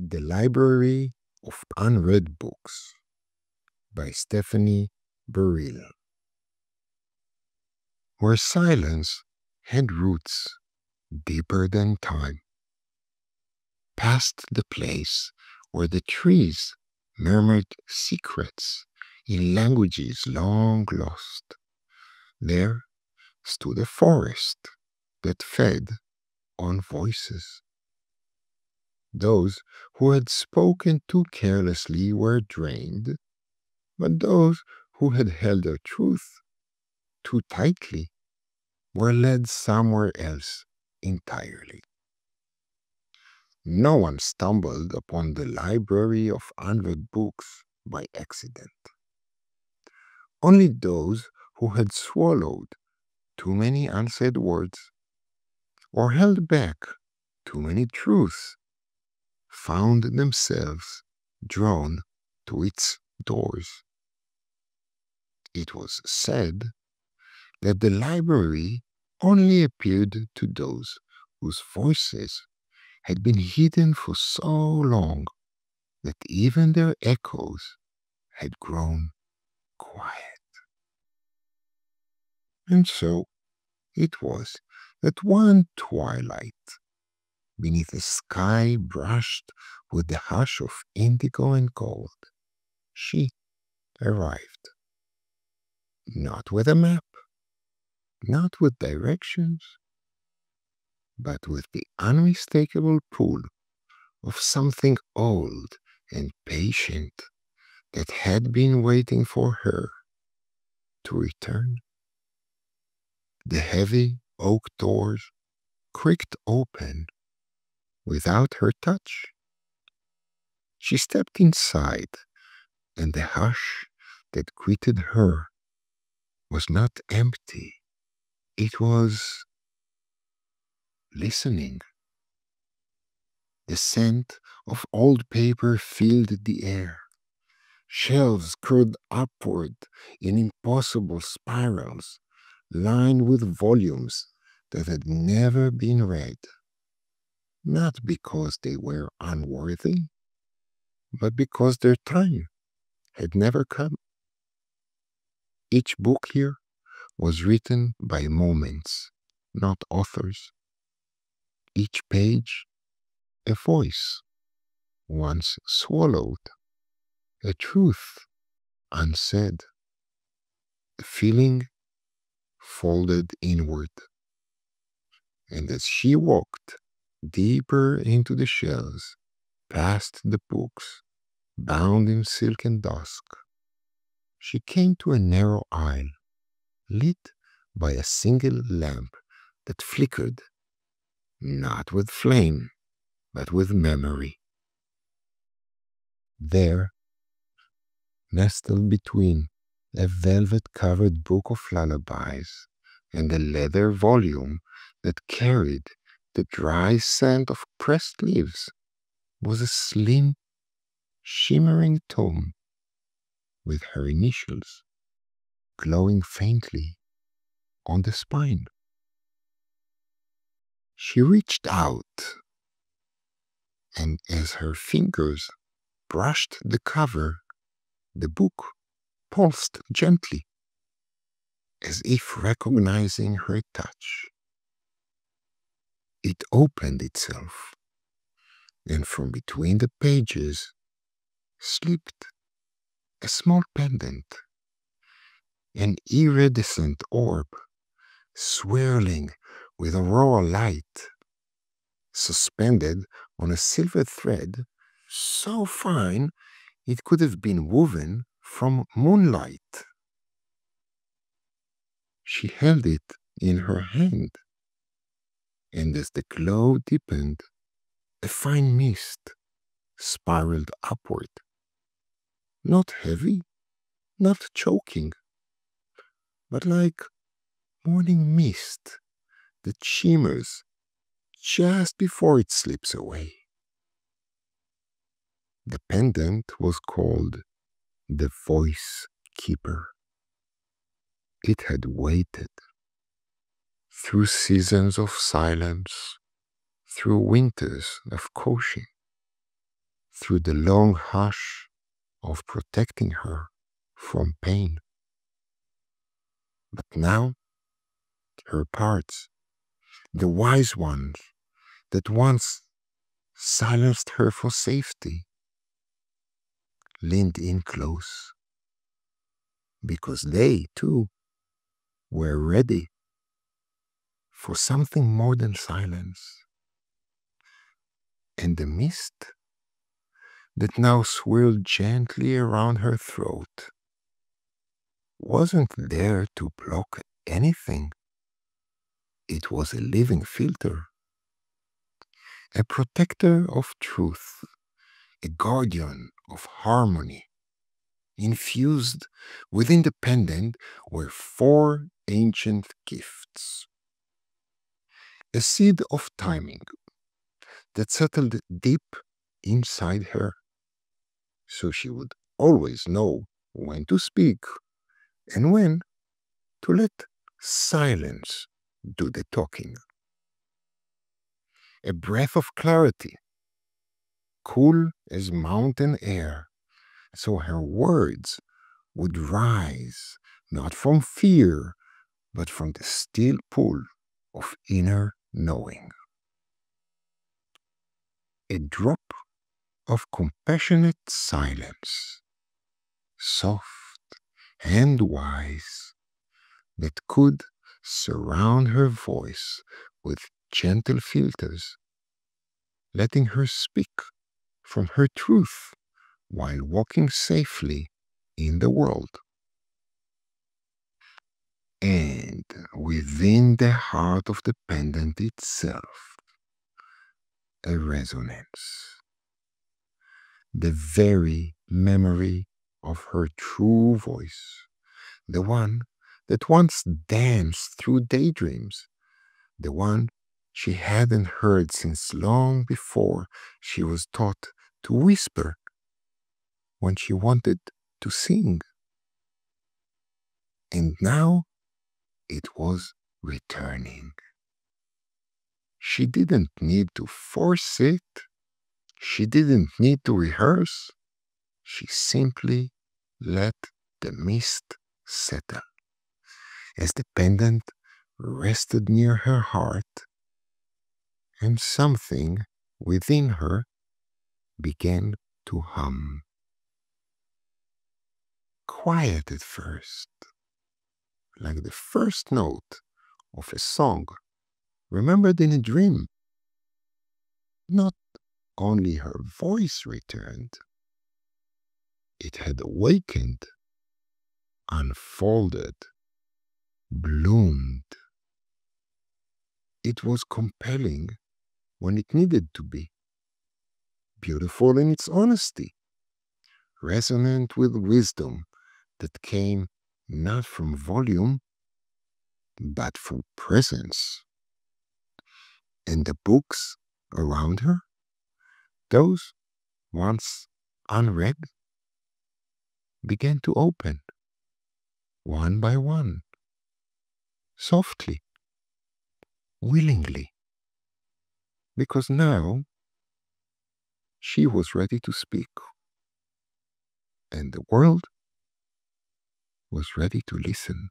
The Library of Unread Books by Stephanie Burrill. Where silence had roots deeper than time, past the place where the trees murmured secrets in languages long lost, there stood a forest that fed on voices. Those who had spoken too carelessly were drained, but those who had held their truth too tightly were led somewhere else entirely. No one stumbled upon the library of unread books by accident. Only those who had swallowed too many unsaid words or held back too many truths found themselves drawn to its doors. It was said that the library only appeared to those whose voices had been hidden for so long that even their echoes had grown quiet. And so it was that one twilight, beneath a sky brushed with the hush of indigo and gold, she arrived. Not with a map, not with directions, but with the unmistakable pull of something old and patient that had been waiting for her to return. The heavy oak doors creaked open without her touch. She stepped inside, and the hush that greeted her was not empty. It was listening. The scent of old paper filled the air. Shelves curled upward in impossible spirals, lined with volumes that had never been read. Not because they were unworthy, but because their time had never come. Each book here was written by moments, not authors. Each page a voice, once swallowed, a truth unsaid, a feeling folded inward. And as she walked deeper into the shelves, past the books, bound in silk and dusk, she came to a narrow aisle, lit by a single lamp that flickered, not with flame, but with memory. There, nestled between a velvet-covered book of lullabies and a leather volume that carried the dry scent of pressed leaves, was a slim, shimmering tome with her initials glowing faintly on the spine. She reached out, and as her fingers brushed the cover, the book pulsed gently, as if recognizing her touch. It opened itself, and from between the pages slipped a small pendant, an iridescent orb swirling with aurora light, suspended on a silver thread so fine it could have been woven from moonlight. She held it in her hand, and as the glow deepened, a fine mist spiraled upward. Not heavy, not choking, but like morning mist that shimmers just before it slips away. The pendant was called the Voice Keeper. It had waited through seasons of silence, through winters of caution, through the long hush of protecting her from pain. But now her parts, the wise ones that once silenced her for safety, leaned in close because they, too, were ready for something more than silence. And the mist that now swirled gently around her throat wasn't there to block anything. It was a living filter, a protector of truth, a guardian of harmony. Infused within the pendant were 4 ancient gifts. A seed of timing that settled deep inside her, so she would always know when to speak and when to let silence do the talking. A breath of clarity, cool as mountain air, so her words would rise not from fear, but from the still pull of inner knowing. A drop of compassionate silence, soft and wise, that could surround her voice with gentle filters, letting her speak from her truth while walking safely in the world. And within the heart of the pendant itself, a resonance, the very memory of her true voice, the one that once danced through daydreams, the one she hadn't heard since long before she was taught to whisper when she wanted to sing. And now it was returning. She didn't need to force it. She didn't need to rehearse. She simply let the mist settle as the pendant rested near her heart, and something within her began to hum. Quiet at first, like the first note of a song remembered in a dream. Not only her voice returned, it had awakened, unfolded, bloomed. It was compelling when it needed to be, beautiful in its honesty, resonant with wisdom that came not from volume, but from presence. And the books around her, those once unread, began to open, one by one, softly, willingly, because now she was ready to speak, and the world was ready to listen.